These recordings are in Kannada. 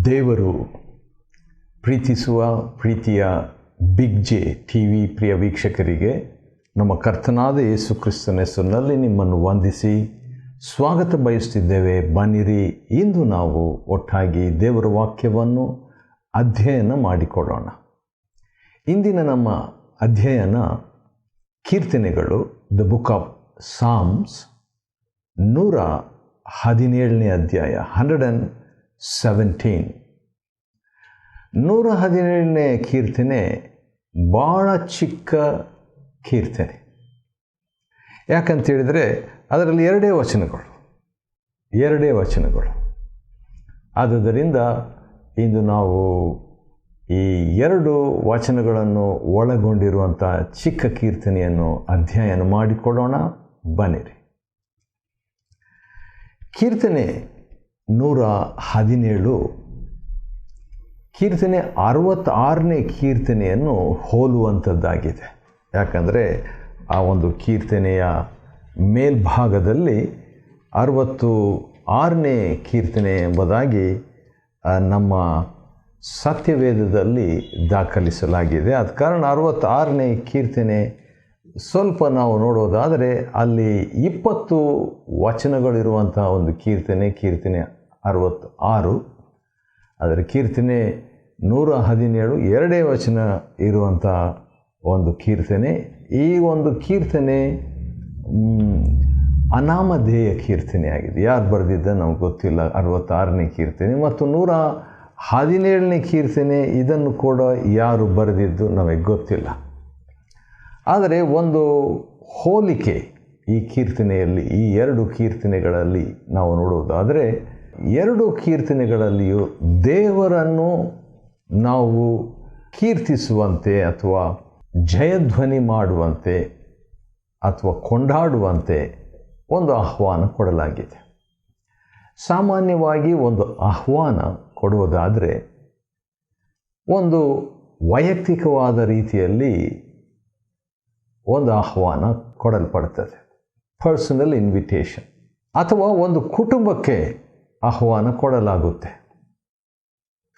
ದೇವರು ಪ್ರೀತಿಸುವ ಪ್ರೀತಿಯ ಬಿಗ್ ಜೆ ಟಿ ವಿ ಪ್ರಿಯ ವೀಕ್ಷಕರಿಗೆ ನಮ್ಮ ಕರ್ತನಾದ ಯೇಸು ಕ್ರಿಸ್ತನ ಹೆಸರಿನಲ್ಲಿ ನಿಮ್ಮನ್ನು ವಂದಿಸಿ ಸ್ವಾಗತ ಬಯಸುತ್ತಿದ್ದೇವೆ. ಬನ್ನಿರಿ, ಇಂದು ನಾವು ಒಟ್ಟಾಗಿ ದೇವರ ವಾಕ್ಯವನ್ನು ಅಧ್ಯಯನ ಮಾಡಿಕೊಳ್ಳೋಣ. ಇಂದಿನ ನಮ್ಮ ಅಧ್ಯಯನ ಕೀರ್ತನೆಗಳು, ದ ಬುಕ್ ಆಫ್ ಸಾಮ್ಸ್, 117ನೇ ಅಧ್ಯಾಯ, 117. 117ನೇ ಕೀರ್ತನೆ ಭಾಳ ಚಿಕ್ಕ ಕೀರ್ತನೆ. ಯಾಕಂತೇಳಿದರೆ ಅದರಲ್ಲಿ ಎರಡೇ ವಚನಗಳು. ಆದುದರಿಂದ ಇಂದು ನಾವು ಈ 2 ವಚನಗಳನ್ನು ಒಳಗೊಂಡಿರುವಂಥ ಚಿಕ್ಕ ಕೀರ್ತನೆಯನ್ನು ಅಧ್ಯಯನ ಮಾಡಿಕೊಳ್ಳೋಣ. ಬನ್ನಿರಿ. ಕೀರ್ತನೆ 117 ಕೀರ್ತನೆ 66ನೇ ಕೀರ್ತನೆಯನ್ನು ಹೋಲುವಂಥದ್ದಾಗಿದೆ. ಯಾಕಂದರೆ ಆ ಒಂದು ಕೀರ್ತನೆಯ ಮೇಲ್ಭಾಗದಲ್ಲಿ 66ನೇ ಕೀರ್ತನೆ ಎಂಬುದಾಗಿ ನಮ್ಮ ಸತ್ಯವೇದದಲ್ಲಿ ದಾಖಲಿಸಲಾಗಿದೆ. ಆದ ಕಾರಣ 66ನೇ ಕೀರ್ತನೆ ಸ್ವಲ್ಪ ನಾವು ನೋಡೋದಾದರೆ ಅಲ್ಲಿ 20 ವಚನಗಳಿರುವಂಥ ಒಂದು ಕೀರ್ತನೆ 66. ಆದರೆ ಕೀರ್ತನೆ 117 2 ವಚನ ಇರುವಂಥ ಒಂದು ಕೀರ್ತನೆ. ಈ ಒಂದು ಕೀರ್ತನೆ ಅನಾಮಧೇಯ ಕೀರ್ತನೆಯಾಗಿದೆ. ಯಾರು ಬರೆದಿದ್ದ ನಮ್ಗೆ ಗೊತ್ತಿಲ್ಲ. 66ನೇ ಕೀರ್ತನೆ ಮತ್ತು 117ನೇ ಕೀರ್ತನೆ, ಇದನ್ನು ಕೂಡ ಯಾರು ಬರೆದಿದ್ದು ನಮಗೆ ಗೊತ್ತಿಲ್ಲ. ಆದರೆ ಒಂದು ಹೋಲಿಕೆ ಈ ಕೀರ್ತನೆಯಲ್ಲಿ, ಈ 2 ಕೀರ್ತನೆಗಳಲ್ಲಿ ನಾವು ನೋಡುವುದಾದರೆ, 2 ಕೀರ್ತನೆಗಳಲ್ಲಿಯೂ ದೇವರನ್ನು ನಾವು ಕೀರ್ತಿಸುವಂತೆ ಅಥವಾ ಜಯಧ್ವನಿ ಮಾಡುವಂತೆ ಅಥವಾ ಕೊಂಡಾಡುವಂತೆ ಒಂದು ಆಹ್ವಾನ ಕೊಡಲಾಗಿದೆ. ಸಾಮಾನ್ಯವಾಗಿ ಒಂದು ಆಹ್ವಾನ ಕೊಡುವುದಾದರೆ ಒಂದು ವೈಯಕ್ತಿಕವಾದ ರೀತಿಯಲ್ಲಿ ಒಂದು ಆಹ್ವಾನ ಕೊಡಲ್ಪಡ್ತದೆ, ಪರ್ಸನಲ್ ಇನ್ವಿಟೇಷನ್. ಅಥವಾ ಒಂದು ಕುಟುಂಬಕ್ಕೆ ಆಹ್ವಾನ ಕೊಡಲಾಗುತ್ತೆ,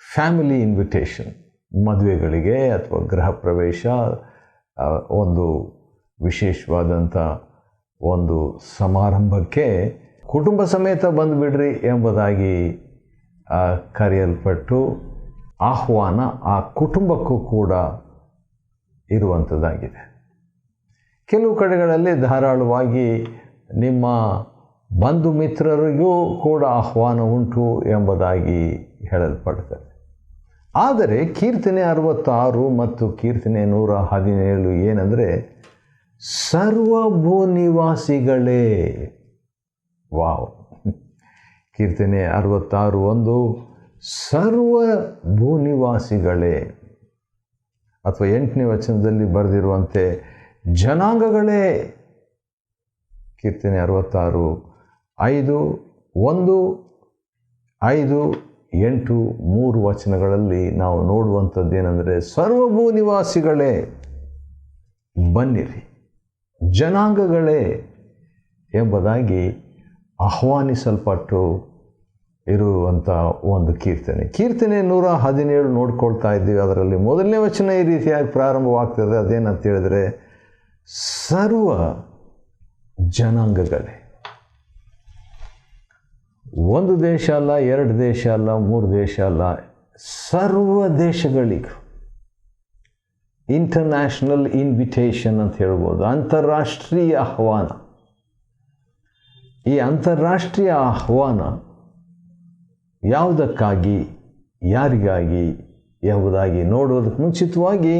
ಫ್ಯಾಮಿಲಿ ಇನ್ವಿಟೇಷನ್. ಮದುವೆಗಳಿಗೆ ಅಥವಾ ಗೃಹ ಪ್ರವೇಶ, ಒಂದು ವಿಶೇಷವಾದಂಥ ಒಂದು ಸಮಾರಂಭಕ್ಕೆ ಕುಟುಂಬ ಸಮೇತ ಬಂದುಬಿಡ್ರಿ ಎಂಬುದಾಗಿ ಕರೆಯಲ್ಪಟ್ಟು ಆಹ್ವಾನ ಆ ಕುಟುಂಬಕ್ಕೂ ಕೂಡ ಇರುವಂಥದ್ದಾಗಿದೆ. ಕೆಲವು ಕಡೆಗಳಲ್ಲಿ ಧಾರಾಳವಾಗಿ ನಿಮ್ಮ ಬಂಧು ಮಿತ್ರರಿಗೂ ಕೂಡ ಆಹ್ವಾನ ಉಂಟು ಎಂಬುದಾಗಿ ಹೇಳಲ್ಪಡ್ತದೆ. ಆದರೆ ಕೀರ್ತನೆ 66 ಮತ್ತು ಕೀರ್ತನೆ 117 ಏನಂದರೆ, ಸರ್ವ ಭೂನಿವಾಸಿಗಳೇ. ವಾವ್! ಕೀರ್ತನೆ 66:1 ಸರ್ವ ಭೂನಿವಾಸಿಗಳೇ, ಅಥವಾ 8ನೇ ವಚನದಲ್ಲಿ ಬರೆದಿರುವಂತೆ ಜನಾಂಗಗಳೇ. ಕೀರ್ತನೆ 66:5, 1, 5, 8, 3 ವಚನಗಳಲ್ಲಿ ನಾವು ನೋಡುವಂಥದ್ದು ಏನಂದರೆ, ಸರ್ವಭೂ ನಿವಾಸಿಗಳೇ ಬನ್ನಿರಿ, ಜನಾಂಗಗಳೇ ಎಂಬುದಾಗಿ ಆಹ್ವಾನಿಸಲ್ಪಟ್ಟು ಇರುವಂಥ ಒಂದು ಕೀರ್ತನೆ. ಕೀರ್ತನೆ 117 ನೋಡ್ಕೊಳ್ತಾ ಇದ್ದೀವಿ. ಅದರಲ್ಲಿ 1ನೇ ವಚನ ಈ ರೀತಿಯಾಗಿ ಪ್ರಾರಂಭವಾಗ್ತದೆ. ಅದೇನಂತ ಹೇಳಿದ್ರೆ, ಸರ್ವ ಜನಾಂಗಗಳೇ. ಒಂದು ದೇಶ ಅಲ್ಲ, 2 ದೇಶ ಅಲ್ಲ, 3 ದೇಶ ಅಲ್ಲ, ಸರ್ವ ದೇಶಗಳಿಗೂ ಇಂಟರ್ನ್ಯಾಷನಲ್ ಇನ್ವಿಟೇಷನ್ ಅಂತ ಹೇಳ್ಬೋದು, ಅಂತಾರಾಷ್ಟ್ರೀಯ ಆಹ್ವಾನ. ಈ ಅಂತಾರಾಷ್ಟ್ರೀಯ ಆಹ್ವಾನ ಯಾವುದಕ್ಕಾಗಿ, ಯಾರಿಗಾಗಿ ಎಂಬುದಾಗಿ ನೋಡುವುದಕ್ಕೆ ಮುಂಚಿತವಾಗಿ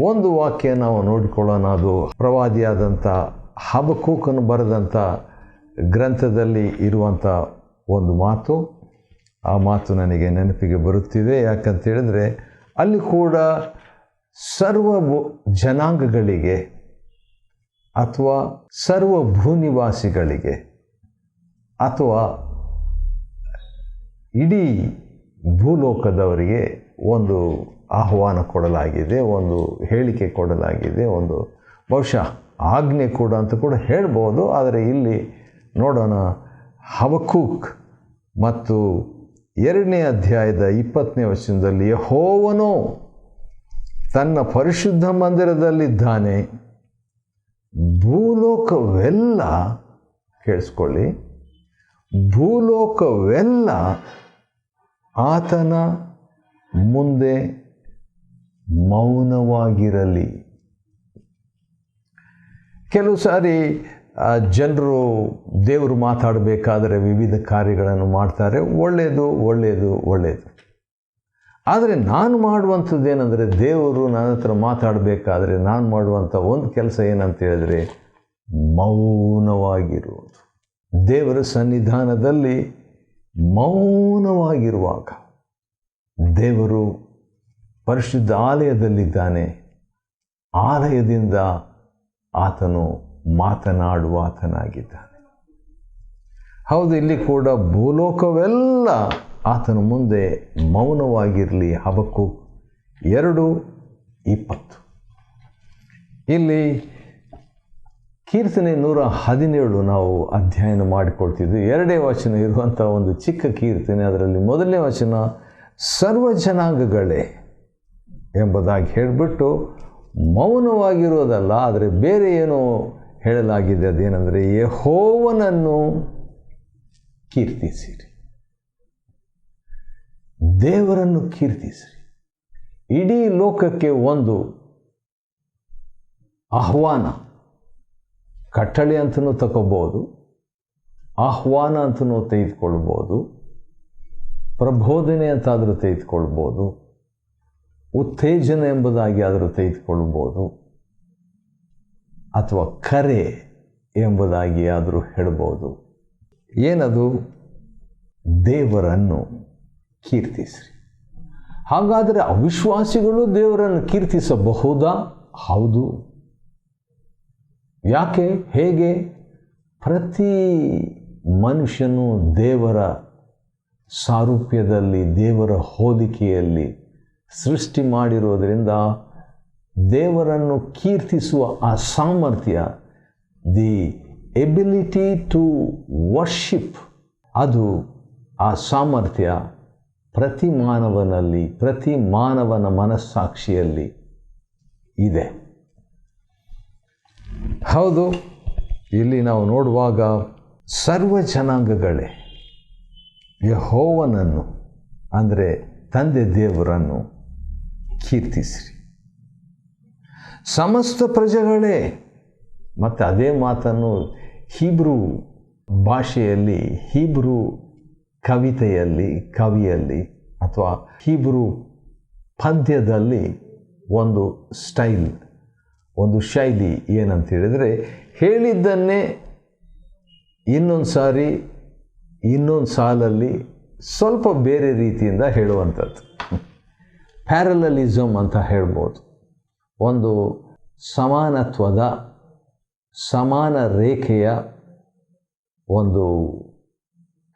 ಒಂದು ವಾಕ್ಯ ನಾವು ನೋಡಿಕೊಳ್ಳೋಣ. ಅದು ಪ್ರವಾದಿಯಾದಂಥ ಹಬಕ್ಕೂಕನು ಬರೆದಂಥ ಗ್ರಂಥದಲ್ಲಿ ಇರುವಂಥ ಒಂದು ಮಾತು. ಆ ಮಾತು ನನಗೆ ನೆನಪಿಗೆ ಬರುತ್ತಿದೆ. ಯಾಕಂತೇಳಿದರೆ ಅಲ್ಲಿ ಕೂಡ ಸರ್ವ ಜನಾಂಗಗಳಿಗೆ ಅಥವಾ ಸರ್ವ ಭೂನಿವಾಸಿಗಳಿಗೆ ಅಥವಾ ಇಡೀ ಭೂಲೋಕದವರಿಗೆ ಒಂದು ಆಹ್ವಾನ ಕೊಡಲಾಗಿದೆ, ಒಂದು ಹೇಳಿಕೆ ಕೊಡಲಾಗಿದೆ, ಒಂದು ಬಹುಶಃ ಆಜ್ಞೆ ಕೂಡ ಅಂತ ಕೂಡ ಹೇಳ್ಬೋದು. ಆದರೆ ಇಲ್ಲಿ ನೋಡೋಣ, ಹಬಕ್ಕೂಕ್ ಮತ್ತು 2ನೇ ಅಧ್ಯಾಯದ 20ನೇ ವಚನದಲ್ಲಿ, ಯೆಹೋವನು ತನ್ನ ಪರಿಶುದ್ಧ ಮಂದಿರದಲ್ಲಿದ್ದಾನೆ, ಭೂಲೋಕವೆಲ್ಲ, ಕೇಳಿಸ್ಕೊಳ್ಳಿ, ಭೂಲೋಕವೆಲ್ಲ ಆತನ ಮುಂದೆ ಮೌನವಾಗಿರಲಿ. ಕೆಲವು ಸಾರಿ ಜನರು ದೇವರು ಮಾತಾಡಬೇಕಾದರೆ ವಿವಿಧ ಕಾರ್ಯಗಳನ್ನು ಮಾಡ್ತಾರೆ. ಒಳ್ಳೆಯದು ಒಳ್ಳೆಯದು ಒಳ್ಳೆಯದು. ಆದರೆ ನಾನು ಮಾಡುವಂಥದ್ದೇನೆಂದರೆ, ದೇವರು ನನ್ನ ಹತ್ರ ಮಾತಾಡಬೇಕಾದ್ರೆ ನಾನು ಮಾಡುವಂಥ ಒಂದು ಕೆಲಸ ಏನಂತ ಹೇಳಿದ್ರೆ, ಮೌನವಾಗಿರುವುದು. ದೇವರ ಸನ್ನಿಧಾನದಲ್ಲಿ ಮೌನವಾಗಿರುವಾಗ ದೇವರು ಪರಿಶುದ್ಧ ಆಲಯದಲ್ಲಿದ್ದಾನೆ. ಆಲಯದಿಂದ ಆತನು ಮಾತನಾಡುವ ಆತನಾಗಿದ್ದಾನೆ. ಹೌದು, ಇಲ್ಲಿ ಕೂಡ ಭೂಲೋಕವೆಲ್ಲ ಆತನ ಮುಂದೆ ಮೌನವಾಗಿರಲಿ. ಹಬಕ್ಕೂಕ್ 2:20. ಇಲ್ಲಿ ಕೀರ್ತನೆ 117 ನಾವು ಅಧ್ಯಯನ ಮಾಡಿಕೊಳ್ತಿದ್ವಿ. 2ನೇ ವಚನ ಇರುವಂಥ ಒಂದು ಚಿಕ್ಕ ಕೀರ್ತನೆ. ಅದರಲ್ಲಿ 1ನೇ ವಚನ ಸರ್ವ ಜನಾಂಗಗಳೇ ಎಂಬುದಾಗಿ ಹೇಳಿಬಿಟ್ಟು ಮೌನವಾಗಿರೋದಲ್ಲ, ಆದರೆ ಬೇರೆ ಏನೋ ಹೇಳಲಾಗಿದೆ. ಅದೇನೆಂದರೆ, ಯೆಹೋವನನ್ನು ಕೀರ್ತಿಸಿರಿ, ದೇವರನ್ನು ಕೀರ್ತಿಸಿರಿ. ಇಡೀ ಲೋಕಕ್ಕೆ ಒಂದು ಆಹ್ವಾನ, ಕಟ್ಟಳೆ ಅಂತಲೂ ತಗೋಬೋದು, ಆಹ್ವಾನ ಅಂತಲೂ ತೆಗೆದುಕೊಳ್ಬೋದು, ಪ್ರಬೋಧನೆ ಅಂತಾದರೂ ತೆಗೆದುಕೊಳ್ಬೋದು, ಉತ್ತೇಜನ ಎಂಬುದಾಗಿ ಆದರೂ ತೆಗೆದುಕೊಳ್ಬೋದು, ಅಥವಾ ಕರೆ ಎಂಬುದಾಗಿ ಆದರೂ ಹೇಳ್ಬೋದು. ಏನದು? ದೇವರನ್ನು ಕೀರ್ತಿಸ್ರಿ. ಹಾಗಾದರೆ ಅವಿಶ್ವಾಸಿಗಳು ದೇವರನ್ನು ಕೀರ್ತಿಸಬಹುದಾ? ಹೌದು. ಯಾಕೆ? ಹೇಗೆ? ಪ್ರತಿ ಮನುಷ್ಯನು ದೇವರ ಸಾರೂಪ್ಯದಲ್ಲಿ, ದೇವರ ಹೋಲಿಕೆಯಲ್ಲಿ ಸೃಷ್ಟಿ ಮಾಡಿರೋದರಿಂದ ದೇವರನ್ನು ಕೀರ್ತಿಸುವ ಆ ಸಾಮರ್ಥ್ಯ, ದಿ ಎಬಿಲಿಟಿ ಟು ವರ್ಷಿಪ್, ಅದು ಆ ಸಾಮರ್ಥ್ಯ ಪ್ರತಿ ಮಾನವನಲ್ಲಿ, ಪ್ರತಿ ಮಾನವನ ಮನಸ್ಸಾಕ್ಷಿಯಲ್ಲಿ ಇದೆ. ಹೌದು, ಇಲ್ಲಿ ನಾವು ನೋಡುವಾಗ ಸರ್ವ ಜನಾಂಗಗಳೇ ಯೆಹೋವನನ್ನು, ಅಂದರೆ ತಂದೆ ದೇವರನ್ನು ಕೀರ್ತಿಸಿರಿ. ಸಮಸ್ತ ಪ್ರಜೆಗಳೇ, ಮತ್ತು ಅದೇ ಮಾತನ್ನು ಹೀಬ್ರೂ ಭಾಷೆಯಲ್ಲಿ, ಹೀಬ್ರೂ ಕವಿಯಲ್ಲಿ ಅಥವಾ ಹೀಬ್ರೂ ಪದ್ಯದಲ್ಲಿ ಒಂದು ಸ್ಟೈಲ್, ಒಂದು ಶೈಲಿ ಏನಂತ ಹೇಳಿದರೆ, ಹೇಳಿದ್ದನ್ನೇ ಇನ್ನೊಂದು ಸಾರಿ ಇನ್ನೊಂದು ಸಾಲಲ್ಲಿ ಸ್ವಲ್ಪ ಬೇರೆ ರೀತಿಯಿಂದ ಹೇಳುವಂಥದ್ದು. ಪ್ಯಾರಲಲಿಸಮ್ ಅಂತ ಹೇಳ್ಬೋದು. ಒಂದು ಸಮಾನತ್ವದ, ಸಮಾನ ರೇಖೆಯ ಒಂದು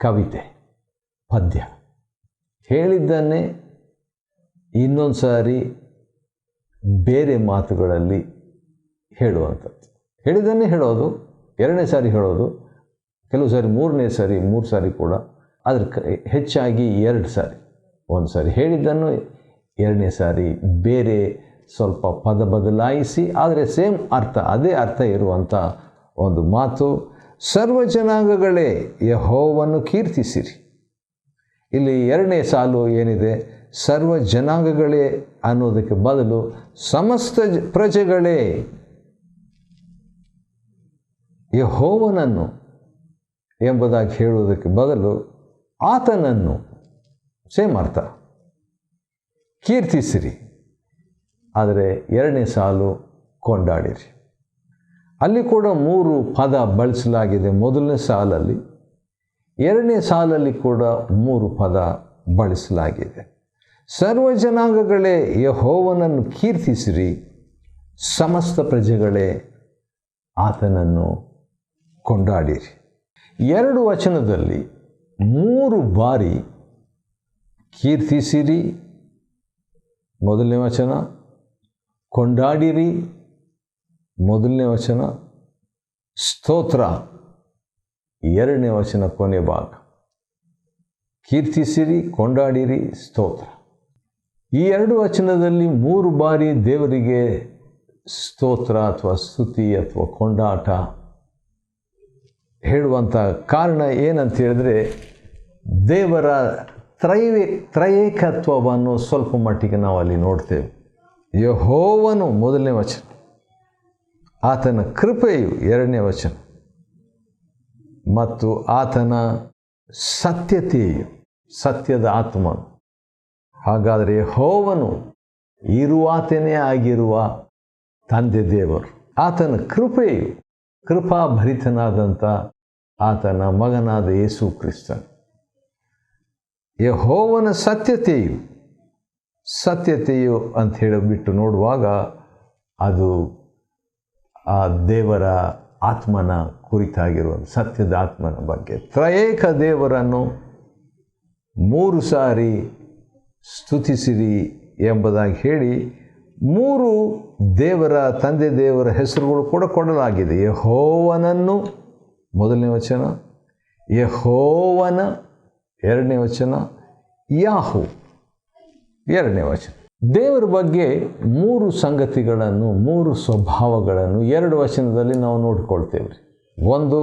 ಕವಿತೆ, ಪದ್ಯ. ಹೇಳಿದ್ದನ್ನೇ ಇನ್ನೊಂದು ಸಾರಿ ಬೇರೆ ಮಾತುಗಳಲ್ಲಿ ಹೇಳುವಂಥದ್ದು. ಹೇಳಿದ್ದನ್ನೇ ಹೇಳೋದು, 2ನೇ ಸಾರಿ ಹೇಳೋದು, ಕೆಲವು ಸಾರಿ 3ನೇ ಸಾರಿ, 3 ಸಾರಿ ಕೂಡ, ಅದ್ರ ಹೆಚ್ಚಾಗಿ 2 ಸಾರಿ. ಒಂದು ಸಾರಿ ಹೇಳಿದ್ದನ್ನು 2ನೇ ಸಾರಿ ಬೇರೆ ಸ್ವಲ್ಪ ಪದ ಬದಲಾಯಿಸಿ, ಆದರೆ ಸೇಮ್ ಅರ್ಥ, ಅದೇ ಅರ್ಥ ಇರುವಂಥ ಒಂದು ಮಾತು. ಸರ್ವ ಜನಾಂಗಗಳೇ ಯೆಹೋವನನ್ನು ಕೀರ್ತಿಸಿರಿ. ಇಲ್ಲಿ 2ನೇ ಸಾಲು ಏನಿದೆ, ಸರ್ವ ಜನಾಂಗಗಳೇ ಅನ್ನೋದಕ್ಕೆ ಬದಲು ಸಮಸ್ತ ಪ್ರಜೆಗಳೇ ಯೆಹೋವನನ್ನು ಎಂಬುದಾಗಿ ಹೇಳುವುದಕ್ಕೆ ಬದಲು ಆತನನ್ನು, ಸೇಮ್ ಅರ್ಥ, ಕೀರ್ತಿಸಿರಿ. ಆದರೆ 2ನೇ ಸಾಲು ಕೊಂಡಾಡಿರಿ. ಅಲ್ಲಿ ಕೂಡ 3 ಪದ ಬಳಸಲಾಗಿದೆ. 1ನೇ ಸಾಲಲ್ಲಿ, 2ನೇ ಸಾಲಲ್ಲಿ ಕೂಡ 3 ಪದ ಬಳಸಲಾಗಿದೆ. ಸರ್ವ ಜನಾಂಗಗಳೇ ಯೆಹೋವನನ್ನು ಕೀರ್ತಿಸಿರಿ, ಸಮಸ್ತ ಪ್ರಜೆಗಳೇ ಆತನನ್ನು ಕೊಂಡಾಡಿರಿ. 2 ವಚನದಲ್ಲಿ 3 ಬಾರಿ ಕೀರ್ತಿಸಿರಿ 1ನೇ ವಚನ, ಕೊಂಡಾಡಿರಿ 1ನೇ ವಚನ, ಸ್ತೋತ್ರ 2ನೇ ವಚನ ಕೊನೆ ಭಾಗ. ಕೀರ್ತಿಸಿರಿ, ಕೊಂಡಾಡಿರಿ, ಸ್ತೋತ್ರ. ಈ 2 ವಚನದಲ್ಲಿ 3 ಬಾರಿ ದೇವರಿಗೆ ಸ್ತೋತ್ರ ಅಥವಾ ಸ್ತುತಿ ಅಥವಾ ಕೊಂಡಾಟ ಹೇಳುವಂಥ ಕಾರಣ ಏನಂತ ಹೇಳಿದ್ರೆ, ದೇವರ ತ್ರಯೇಕತ್ವವನ್ನು ಸ್ವಲ್ಪ ಮಟ್ಟಿಗೆ ನಾವು ಅಲ್ಲಿ ನೋಡ್ತೇವೆ. ಯೆಹೋವನು 1ನೇ ವಚನ, ಆತನ ಕೃಪೆಯು 2ನೇ ವಚನ, ಮತ್ತು ಆತನ ಸತ್ಯತೆಯು, ಸತ್ಯದ ಆತ್ಮನು. ಹಾಗಾದರೆ ಯೆಹೋವನು ಇರುವಾತನೇ ಆಗಿರುವ ತಂದೆ ದೇವರು, ಆತನ ಕೃಪೆಯು ಕೃಪಾಭರಿತನಾದಂಥ ಆತನ ಮಗನಾದ ಯೇಸು ಕ್ರಿಸ್ತನು. ಯೆಹೋವನ ಸತ್ಯತೆಯು ಅಂತ ಹೇಳಿಬಿಟ್ಟು ನೋಡುವಾಗ ಅದು ಆ ದೇವರ ಆತ್ಮನ ಕುರಿತಾಗಿರುವ ಸತ್ಯದ ಆತ್ಮನ ಬಗ್ಗೆ. ತ್ರಯೇಕ ದೇವರನ್ನು 3 ಸಾರಿ ಸ್ತುತಿಸಿರಿ ಎಂಬುದಾಗಿ ಹೇಳಿ 3 ದೇವರ ತಂದೆ ದೇವರ ಹೆಸರುಗಳು ಕೂಡ ಕೊಡಲಾಗಿದೆ. ಯೆಹೋವನನ್ನು 1ನೇ ವಚನ, ಯೆಹೋವನ 2ನೇ ವಚನ, ಯಾಹು 2ನೇ ವಚನ. ದೇವರ ಬಗ್ಗೆ 3 ಸಂಗತಿಗಳನ್ನು, 3 ಸ್ವಭಾವಗಳನ್ನು 2 ವಚನದಲ್ಲಿ ನಾವು ನೋಡಿಕೊಳ್ತೇವೆ. 1,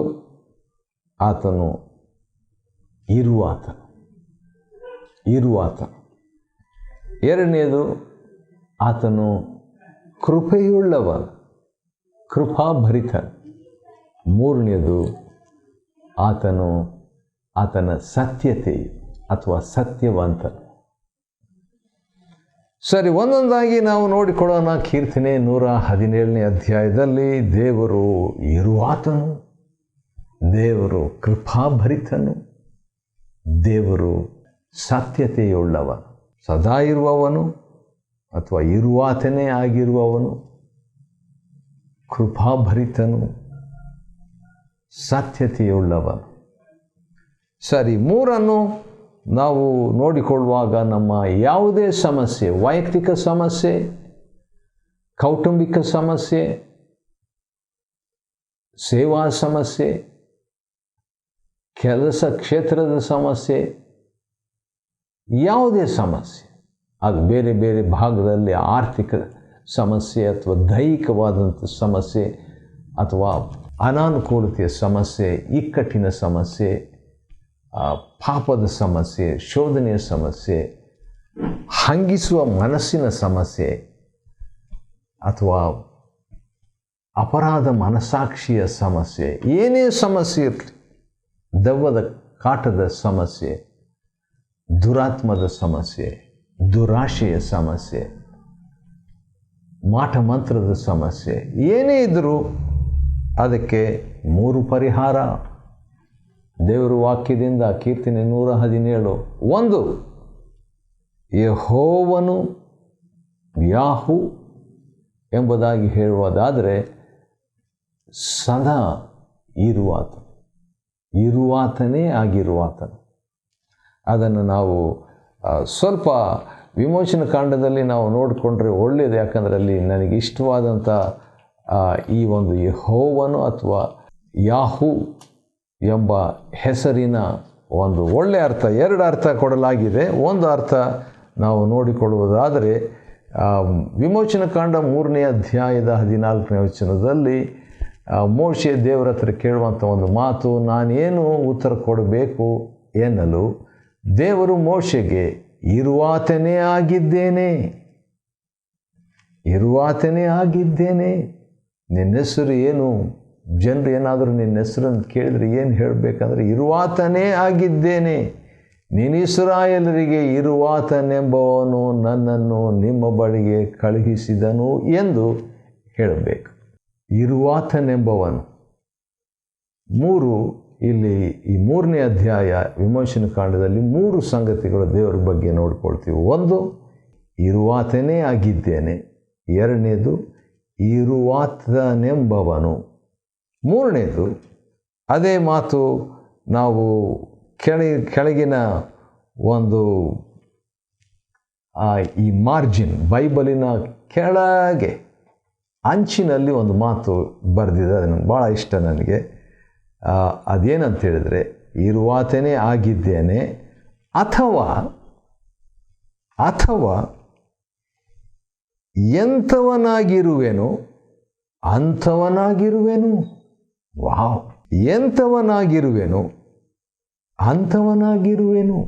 ಆತನು ಇರುವಾತನು. 2ನೇದು, ಆತನು ಕೃಪೆಯುಳ್ಳವನು, ಕೃಪಾಭರಿತನು. 3ನೇದು, ಆತನ ಸತ್ಯತೆಯು ಅಥವಾ ಸತ್ಯವಂತನು. ಸರಿ, ಒಂದೊಂದಾಗಿ ನಾವು ನೋಡಿಕೊಳ್ಳೋಣ. ಕೀರ್ತನೆ 117ನೇ ಅಧ್ಯಾಯದಲ್ಲಿ ದೇವರು ಇರುವಾತನು, ದೇವರು ಕೃಪಾಭರಿತನು, ದೇವರು ಸತ್ಯತೆಯುಳ್ಳವನು, ಸದಾ ಇರುವವನು ಅಥವಾ ಇರುವಾತನೇ ಆಗಿರುವವನು, ಕೃಪಾಭರಿತನು, ಸತ್ಯತೆಯುಳ್ಳವನು. ಸರಿ, 3 ನಾವು ನೋಡಿಕೊಳ್ಳುವಾಗ ನಮ್ಮ ಯಾವುದೇ ಸಮಸ್ಯೆ, ವೈಯಕ್ತಿಕ ಸಮಸ್ಯೆ, ಕೌಟುಂಬಿಕ ಸಮಸ್ಯೆ, ಸೇವಾ ಸಮಸ್ಯೆ, ಕೆಲಸ ಕ್ಷೇತ್ರದ ಸಮಸ್ಯೆ, ಯಾವುದೇ ಸಮಸ್ಯೆ, ಅದು ಬೇರೆ ಬೇರೆ ಭಾಗದಲ್ಲಿ ಆರ್ಥಿಕ ಸಮಸ್ಯೆ ಅಥವಾ ದೈಹಿಕವಾದಂಥ ಸಮಸ್ಯೆ ಅಥವಾ ಅನಾನುಕೂಲತೆಯ ಸಮಸ್ಯೆ, ಇಕ್ಕಟ್ಟಿನ ಸಮಸ್ಯೆ, ಪಾಪದ ಸಮಸ್ಯೆ, ಶೋಧನೆಯ ಸಮಸ್ಯೆ, ಹಂಗಿಸುವ ಮನಸ್ಸಿನ ಸಮಸ್ಯೆ ಅಥವಾ ಅಪರಾಧ ಮನಸಾಕ್ಷಿಯ ಸಮಸ್ಯೆ, ಏನೇ ಸಮಸ್ಯೆ ಇರಲಿ, ದೆವ್ವದ ಕಾಟದ ಸಮಸ್ಯೆ, ದುರಾತ್ಮದ ಸಮಸ್ಯೆ, ದುರಾಶೆಯ ಸಮಸ್ಯೆ, ಮಾಟ ಮಂತ್ರದ ಸಮಸ್ಯೆ, ಏನೇ ಇದ್ದರೂ ಅದಕ್ಕೆ 3 ಪರಿಹಾರ ದೇವರ ವಾಕ್ಯದಿಂದ. ಕೀರ್ತನೆ 117, 1, ಯೆಹೋವನು ಯಾಹು ಎಂಬುದಾಗಿ ಹೇಳುವುದಾದರೆ ಸದಾ ಇರುವಾತನೇ ಆಗಿರುವಾತನು. ಅದನ್ನು ನಾವು ಸ್ವಲ್ಪ ವಿಮೋಚನ ಕಾಂಡದಲ್ಲಿ ನಾವು ನೋಡಿಕೊಂಡ್ರೆ ಒಳ್ಳೆಯದು. ಯಾಕಂದರೆ ಅಲ್ಲಿ ನನಗೆ ಇಷ್ಟವಾದಂಥ ಈ ಒಂದು ಯೆಹೋವನು ಅಥವಾ ಯಾಹು ಎಂಬ ಹೆಸರಿನ ಒಂದು ಒಳ್ಳೆಯ ಅರ್ಥ, 2 ಅರ್ಥ ಕೊಡಲಾಗಿದೆ. ಒಂದು ಅರ್ಥ ನಾವು ನೋಡಿಕೊಳ್ಳುವುದಾದರೆ ವಿಮೋಚನ ಕಾಂಡ 3ನೇ ಅಧ್ಯಾಯದ 14ನೇ ವಚನದಲ್ಲಿ ಮೋಶೆ ದೇವರ ಹತ್ರ ಕೇಳುವಂಥ ಒಂದು ಮಾತು, ನಾನೇನು ಉತ್ತರ ಕೊಡಬೇಕು ಎನ್ನಲು ದೇವರು ಮೋಶೆಗೆ ಇರುವಾತನೇ ಆಗಿದ್ದೇನೆ, ನಿನ್ನ ಹೆಸರು ಏನು? ಜನರು ಏನಾದರೂ ನಿನ್ನ ಹೆಸರನ್ನು ಕೇಳಿದರೆ ಏನು ಹೇಳಬೇಕಂದ್ರೆ ಇರುವಾತನೇ ಆಗಿದ್ದೇನೆ, ನೀನು ಇಸ್ರಾಯೇಲರಿಗೆ ಇರುವಾತನೆಂಬವನು ನನ್ನನ್ನು ನಿಮ್ಮ ಬಳಿಗೆ ಕಳುಹಿಸಿದನು ಎಂದು ಹೇಳಬೇಕು. ಇರುವಾತನೆಂಬವನು. 3 ಇಲ್ಲಿ ಈ 3ನೇ ಅಧ್ಯಾಯ ವಿಮೋಚನ ಕಾಂಡದಲ್ಲಿ 3 ಸಂಗತಿಗಳು ದೇವರ ಬಗ್ಗೆ ನೋಡ್ಕೊಳ್ತೀವಿ. 1, ಇರುವಾತನೇ ಆಗಿದ್ದೇನೆ. 2ನೇದು, ಇರುವಾತನೆಂಬವನು. 3ನೇದು, ಅದೇ ಮಾತು ನಾವು ಕೆಳಗಿನ ಒಂದು ಈ ಮಾರ್ಜಿನ್, ಬೈಬಲಿನ ಕೆಳಗೆ ಅಂಚಿನಲ್ಲಿ ಒಂದು ಮಾತು ಬರೆದಿದೆ, ಅದು ನನಗೆ ಭಾಳ ಇಷ್ಟ. ನನಗೆ ಅದೇನಂತ ಹೇಳಿದರೆ, ಇರುವಾತನೇ ಆಗಿದ್ದೇನೆ, ಅಥವಾ ಎಂಥವನಾಗಿರುವೆನು ಅಂಥವನಾಗಿರುವೆನು. ವಾವ್! ಎಂಥವನಾಗಿರುವೆನು ಅಂಥವನಾಗಿರುವೆನು.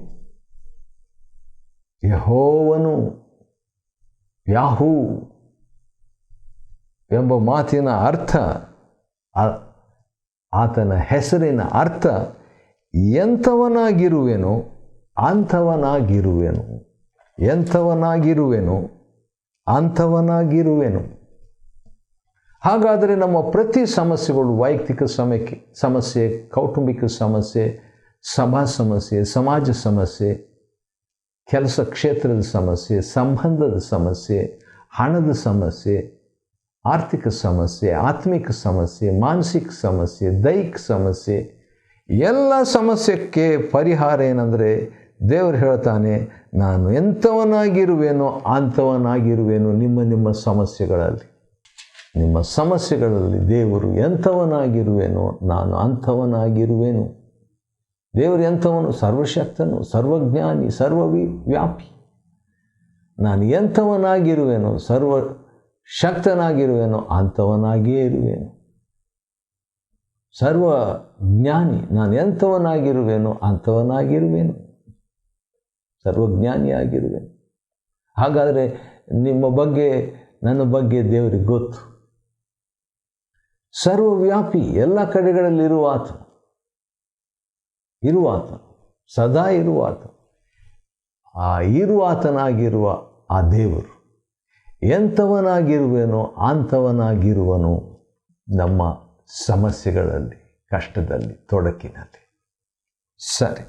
ಯೆಹೋವನು, ಯಾಹೂ ಎಂಬ ಮಾತಿನ ಅರ್ಥ, ಆತನ ಹೆಸರಿನ ಅರ್ಥ ಎಂಥವನಾಗಿರುವೆನು ಅಂಥವನಾಗಿರುವೆನು. ಎಂಥವನಾಗಿರುವೆನು ಅಂಥವನಾಗಿರುವೆನು. ಹಾಗಾದರೆ ನಮ್ಮ ಪ್ರತಿ ಸಮಸ್ಯೆಗಳು, ವೈಯಕ್ತಿಕ ಸಮಸ್ಯೆ, ಕೌಟುಂಬಿಕ ಸಮಸ್ಯೆ, ಸಭಾ ಸಮಸ್ಯೆ, ಸಮಾಜ ಸಮಸ್ಯೆ, ಕೆಲಸ ಕ್ಷೇತ್ರದ ಸಮಸ್ಯೆ, ಸಂಬಂಧದ ಸಮಸ್ಯೆ, ಹಣದ ಸಮಸ್ಯೆ, ಆರ್ಥಿಕ ಸಮಸ್ಯೆ, ಆತ್ಮಿಕ ಸಮಸ್ಯೆ, ಮಾನಸಿಕ ಸಮಸ್ಯೆ, ದೈಹಿಕ ಸಮಸ್ಯೆ, ಎಲ್ಲ ಸಮಸ್ಯೆಗೆ ಪರಿಹಾರ ಏನಂದರೆ ದೇವರು ಹೇಳ್ತಾನೆ, ನಾನು ಎಂಥವನಾಗಿರುವೆನೋ ಅಂಥವನಾಗಿರುವೆನು. ನಿಮ್ಮ ಸಮಸ್ಯೆಗಳಲ್ಲಿ ದೇವರು ಎಂಥವನಾಗಿರುವೆನೋ ನಾನು ಅಂಥವನಾಗಿರುವೆನು. ದೇವರು ಎಂಥವನು? ಸರ್ವಶಕ್ತನು, ಸರ್ವಜ್ಞಾನಿ, ಸರ್ವವ್ಯಾಪಿ. ನಾನು ಎಂಥವನಾಗಿರುವೆನೋ, ಸರ್ವಶಕ್ತನಾಗಿರುವೆನೋ ಅಂಥವನಾಗಿಯೇ ಇರುವೆನು. ಸರ್ವಜ್ಞಾನಿ, ನಾನು ಎಂಥವನಾಗಿರುವೆನೋ ಅಂಥವನಾಗಿರುವೆನು, ಸರ್ವಜ್ಞಾನಿಯಾಗಿರುವೆನು. ಹಾಗಾದರೆ ನಿಮ್ಮ ಬಗ್ಗೆ, ನನ್ನ ಬಗ್ಗೆ ದೇವರಿಗೆ ಗೊತ್ತು. ಸರ್ವವ್ಯಾಪಿ, ಎಲ್ಲ ಕಡೆಗಳಲ್ಲಿ ಇರುವಾತ, ಸದಾ ಇರುವಾತ. ಆ ಇರುವಾತನಾಗಿರುವ ಆ ದೇವರು ಎಂಥವನಾಗಿರುವೆನೋ ಅಂಥವನಾಗಿರುವನು ನಮ್ಮ ಸಮಸ್ಯೆಗಳಲ್ಲಿ, ಕಷ್ಟದಲ್ಲಿ, ತೊಡಕಿನಲ್ಲಿ. ಸರಿ,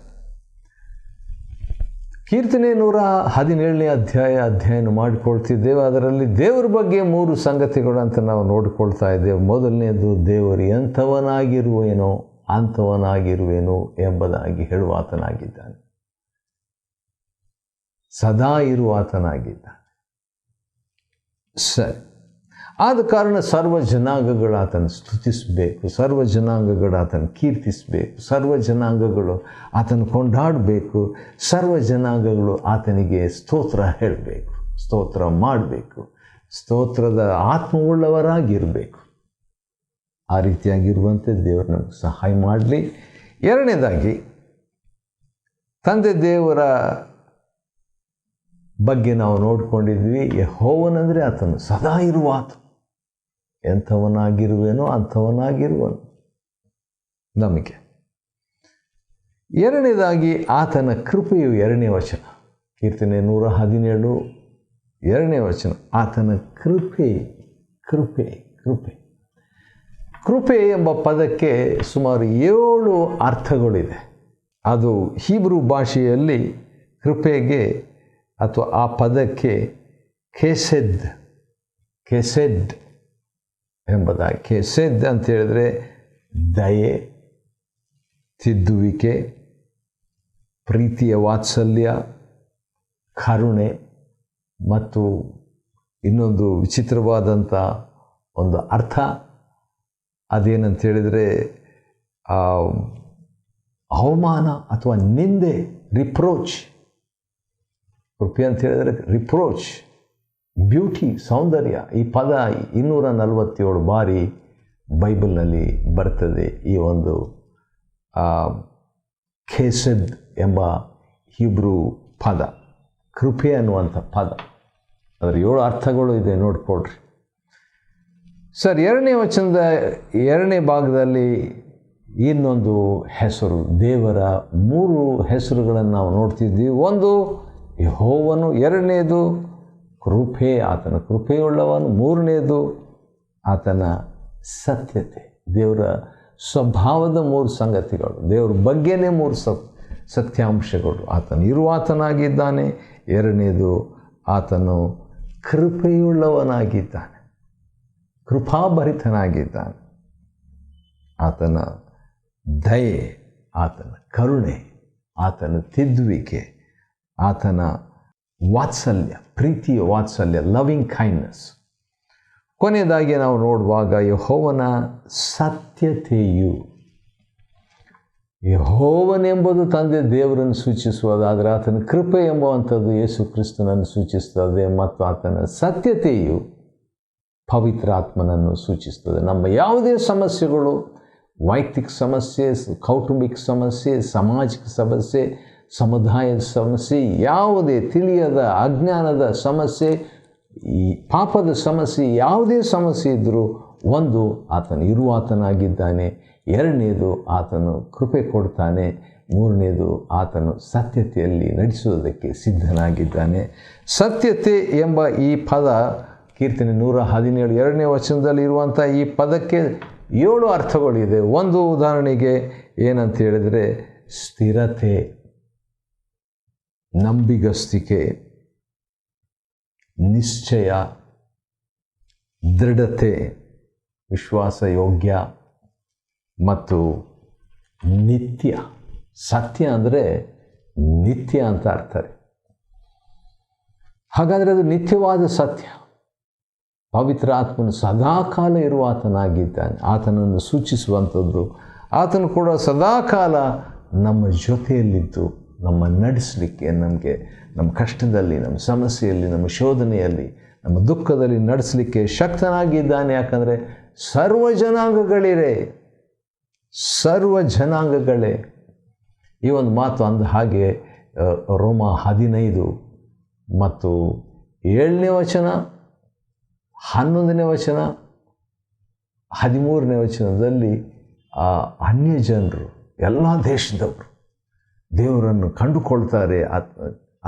ಕೀರ್ತನೆ 117ನೇ ಅಧ್ಯಯನ ಮಾಡಿಕೊಳ್ತಿದ್ದೇವೆ. ಅದರಲ್ಲಿ ದೇವರ ಬಗ್ಗೆ 3 ಸಂಗತಿಗಳು ಅಂತ ನಾವು ನೋಡಿಕೊಳ್ತಾ ಇದ್ದೇವೆ. ಮೊದಲನೇದು, ದೇವರು ಎಂಥವನಾಗಿರುವೇನೋ ಅಂಥವನಾಗಿರುವೆನು ಎಂಬುದಾಗಿ ಹೇಳುವಾತನಾಗಿದ್ದಾನೆ. ಸದಾ ಇರುವಾತನಾಗಿದ್ದಾನೆ. ಸರಿ, ಆದ ಕಾರಣ ಸರ್ವ ಜನಾಂಗಗಳು ಆತನ ಸ್ತುತಿಸಬೇಕು, ಸರ್ವ ಜನಾಂಗಗಳು ಆತನ ಕೀರ್ತಿಸಬೇಕು, ಸರ್ವ ಜನಾಂಗಗಳು ಆತನ ಕೊಂಡಾಡಬೇಕು, ಸರ್ವ ಜನಾಂಗಗಳು ಆತನಿಗೆ ಸ್ತೋತ್ರ ಹೇಳಬೇಕು, ಸ್ತೋತ್ರ ಮಾಡಬೇಕು, ಸ್ತೋತ್ರದ ಆತ್ಮವುಳ್ಳವರಾಗಿರಬೇಕು. ಆ ರೀತಿಯಾಗಿರುವಂತೆ ದೇವರು ನಮಗೆ ಸಹಾಯ ಮಾಡಲಿ. ಎರಡನೇದಾಗಿ, ತಂದೆ ದೇವರ ಬಗ್ಗೆ ನಾವು ನೋಡಿಕೊಂಡಿದ್ವಿ. ಯೆಹೋವನೆಂದರೆ ಆತನು ಸದಾ ಇರುವಾತ, ಎಂಥವನಾಗಿರುವೆನೋ ಅಂಥವನಾಗಿರುವನು ನಮಗೆ. ಎರಡನೇದಾಗಿ, ಆತನ ಕೃಪೆಯು, 2ನೇ ವಚನ, ಕೀರ್ತನೆ 117 2ನೇ ವಚನ, ಆತನ ಕೃಪೆ. ಎಂಬ ಪದಕ್ಕೆ ಸುಮಾರು 7 ಅರ್ಥಗಳಿದೆ. ಅದು ಹೀಬ್ರೂ ಭಾಷೆಯಲ್ಲಿ ಕೃಪೆಗೆ ಅಥವಾ ಆ ಪದಕ್ಕೆ ಕೆಸೆಡ್ ಎಂಬುದಾಗಿ. ಕೆಸೆಡ್ ಅಂತ ಹೇಳಿದ್ರೆ ದಯೆ, ತಿದ್ದುವಿಕೆ, ಪ್ರೀತಿಯ ವಾತ್ಸಲ್ಯ, ಕರುಣೆ, ಮತ್ತು ಇನ್ನೊಂದು ವಿಚಿತ್ರವಾದಂಥ ಒಂದು ಅರ್ಥ ಅದೇನಂತ ಹೇಳಿದರೆ ಅವಮಾನ ಅಥವಾ ನಿಂದೆ, ರಿಪ್ರೋಚ್. ಕೃಪೆ ಅಂತ ಹೇಳಿದರೆ ರಿಪ್ರೋಚ್, ಬ್ಯೂಟಿ, ಸೌಂದರ್ಯ. ಈ ಪದ 247 ಬಾರಿ ಬೈಬಲ್ನಲ್ಲಿ ಬರ್ತದೆ. ಈ ಒಂದು ಖೇಸೆದ್ ಎಂಬ ಹೀಬ್ರೂ ಪದ, ಕೃಪೆ ಅನ್ನುವಂಥ ಪದ, ಅದರ 7 ಅರ್ಥಗಳು ಇದೆ, ನೋಡ್ಕೊಳ್ರಿ. ಸರ್, 2ನೇ ವಚನದ 2ನೇ ಭಾಗದಲ್ಲಿ ಇನ್ನೊಂದು ಹೆಸರು, ದೇವರ 3 ಹೆಸರುಗಳನ್ನು ನಾವು ನೋಡ್ತಿದ್ವಿ. ಒಂದು ಯೆಹೋವನು, 2ನೇದು ಕೃಪೆ, ಆತನ ಕೃಪೆಯುಳ್ಳವನು, 3ನೇದು ಆತನ ಸತ್ಯತೆ, ದೇವರ ಸ್ವಭಾವದ 3 ಸಂಗತಿಗಳು, ದೇವರ ಬಗ್ಗೆನೇ 3 ಸತ್ಯಾಂಶಗಳು. ಆತನು ಇರುವಾತನಾಗಿದ್ದಾನೆ, 2ನೇದು ಆತನು ಕೃಪೆಯುಳ್ಳವನಾಗಿದ್ದಾನೆ, ಕೃಪಾಭರಿತನಾಗಿದ್ದಾನೆ, ಆತನ ದಯೆ, ಆತನ ಕರುಣೆ, ಆತನ ತಿದ್ದುವಿಕೆ, ಆತನ ವಾತ್ಸಲ್ಯ, ಪ್ರೀತಿಯ ವಾತ್ಸಲ್ಯ, ಲವಿಂಗ್ ಕೈಂಡ್ನೆಸ್. ಕೊನೆಯದಾಗಿ ನಾವು ನೋಡುವಾಗ ಯೆಹೋವನ ಸತ್ಯತೆಯು, ಯೆಹೋವನೆಂಬುದು ತಂದೆ ದೇವರನ್ನು ಸೂಚಿಸುವುದಾದರೆ ಆತನ ಕೃಪೆ ಎಂಬುವಂಥದ್ದು ಯೇಸು ಕ್ರಿಸ್ತನನ್ನು ಸೂಚಿಸುತ್ತದೆ ಮತ್ತು ಆತನ ಸತ್ಯತೆಯು ಪವಿತ್ರ ಆತ್ಮನನ್ನು ಸೂಚಿಸ್ತದೆ. ನಮ್ಮ ಯಾವುದೇ ಸಮಸ್ಯೆಗಳು, ವೈಯಕ್ತಿಕ ಸಮಸ್ಯೆ, ಕೌಟುಂಬಿಕ ಸಮಸ್ಯೆ, ಸಾಮಾಜಿಕ ಸಮಸ್ಯೆ, ಸಮುದಾಯದ ಸಮಸ್ಯೆ, ಯಾವುದೇ ತಿಳಿಯದ ಅಜ್ಞಾನದ ಸಮಸ್ಯೆ, ಈ ಪಾಪದ ಸಮಸ್ಯೆ, ಯಾವುದೇ ಸಮಸ್ಯೆ ಇದ್ದರೂ ಒಂದು, ಆತನು ಇರುವಾತನಾಗಿದ್ದಾನೆ. ಎರಡನೇದು, ಆತನು ಕೃಪೆ ಕೊಡ್ತಾನೆ. ಮೂರನೇದು, ಆತನು ಸತ್ಯತೆಯಲ್ಲಿ ನಡೆಸುವುದಕ್ಕೆ ಸಿದ್ಧನಾಗಿದ್ದಾನೆ. ಸತ್ಯತೆ ಎಂಬ ಈ ಪದ ಕೀರ್ತನೆ 117 2ನೇ ವಚನದಲ್ಲಿ ಇರುವಂಥ ಈ ಪದಕ್ಕೆ 7 ಅರ್ಥಗಳಿದೆ. ಒಂದು ಉದಾಹರಣೆಗೆ ಏನಂತ ಹೇಳಿದರೆ, ಸ್ಥಿರತೆ, ನಂಬಿಗಸ್ತಿಕೆ, ನಿಶ್ಚಯ, ದೃಢತೆ, ವಿಶ್ವಾಸಯೋಗ್ಯ ಮತ್ತು ನಿತ್ಯ. ಸತ್ಯ ಅಂದರೆ ನಿತ್ಯ ಅಂತ ಅರ್ಥ. ಹಾಗಾದರೆ ಅದು ನಿತ್ಯವಾದ ಸತ್ಯ. ಪವಿತ್ರ ಆತ್ಮನು ಸದಾಕಾಲ ಇರುವ ಆತನಾಗಿದ್ದಾನೆ. ಆತನನ್ನು ಸೂಚಿಸುವಂಥದ್ದು. ಆತನು ಕೂಡ ಸದಾಕಾಲ ನಮ್ಮ ಜೊತೆಯಲ್ಲಿದ್ದು ನಮ್ಮ ನಡೆಸಲಿಕ್ಕೆ, ನಮಗೆ ನಮ್ಮ ಕಷ್ಟದಲ್ಲಿ, ನಮ್ಮ ಸಮಸ್ಯೆಯಲ್ಲಿ, ನಮ್ಮ ಶೋಧನೆಯಲ್ಲಿ, ನಮ್ಮ ದುಃಖದಲ್ಲಿ ನಡೆಸಲಿಕ್ಕೆ ಶಕ್ತನಾಗಿದ್ದಾನೆ. ಯಾಕಂದರೆ ಸರ್ವ ಜನಾಂಗಗಳೇ ಈ ಒಂದು ಮಾತು ಅಂದ ಹಾಗೆ ರೋಮ 15 ಮತ್ತು 7ನೇ ವಚನ, 11ನೇ ವಚನ, 13ನೇ ವಚನದಲ್ಲಿ ಅನ್ಯ ಜನರು, ಎಲ್ಲ ದೇಶದವರು ದೇವರನ್ನು ಕಂಡುಕೊಳ್ತಾರೆ.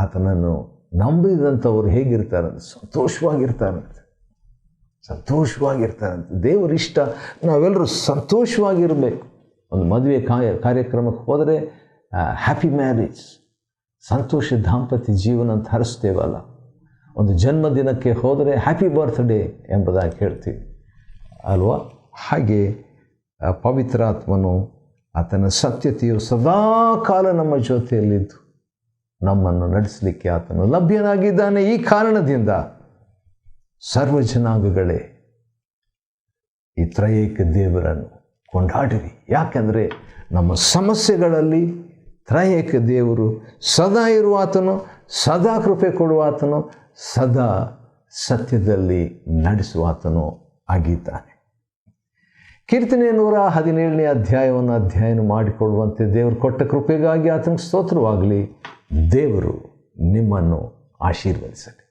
ಆತನನ್ನು ನಂಬಿದಂಥವ್ರು ಹೇಗಿರ್ತಾರಂತೆ? ಸಂತೋಷವಾಗಿರ್ತಾರಂತೆ. ದೇವರಿಷ್ಟ ನಾವೆಲ್ಲರೂ ಸಂತೋಷವಾಗಿರಬೇಕು. ಒಂದು ಮದುವೆ ಕಾರ್ಯಕ್ರಮಕ್ಕೆ ಹೋದರೆ ಹ್ಯಾಪಿ ಮ್ಯಾರೇಜ್, ಸಂತೋಷ ದಾಂಪತ್ಯ ಜೀವನ ಅಂತ ಹರಿಸ್ತೇವಲ್ಲ. ಒಂದು ಜನ್ಮದಿನಕ್ಕೆ ಹೋದರೆ ಹ್ಯಾಪಿ ಬರ್ತ್ಡೇ ಎಂಬುದಾಗಿ ಹೇಳ್ತೀವಿ ಅಲ್ವಾ? ಹಾಗೆ ಪವಿತ್ರಾತ್ಮನು, ಆತನ ಸತ್ಯತೆಯು ಸದಾಕಾಲ ನಮ್ಮ ಜೊತೆಯಲ್ಲಿದ್ದು ನಮ್ಮನ್ನು ನಡೆಸಲಿಕ್ಕೆ ಆತನು ಲಭ್ಯನಾಗಿದ್ದಾನೆ. ಈ ಕಾರಣದಿಂದ ಸರ್ವ ಜನಾಂಗಗಳೇ ಈ ತ್ರಯೇಕ ದೇವರನ್ನು ಕೊಂಡಾಡಿರಿ. ಯಾಕೆಂದರೆ ನಮ್ಮ ಸಮಸ್ಯೆಗಳಲ್ಲಿ ತ್ರಯೇಕ ದೇವರು ಸದಾ ಇರುವಾತನು, ಸದಾ ಕೃಪೆ ಕೊಡುವಾತನು, ಸದಾ ಸತ್ಯದಲ್ಲಿ ನಡೆಸುವಾತನು ಆಗಿದ್ದಾನೆ. ಕೀರ್ತನೆ 117ನೇ ಅಧ್ಯಾಯವನ್ನು ಅಧ್ಯಯನ ಮಾಡಿಕೊಳ್ಳುವಂತೆ ದೇವರು ಕೊಟ್ಟ ಕೃಪೆಗಾಗಿ ಆತನಿಗೆ ಸ್ತೋತ್ರವಾಗಲಿ. ದೇವರು ನಿಮ್ಮನ್ನು ಆಶೀರ್ವದಿಸಲಿ.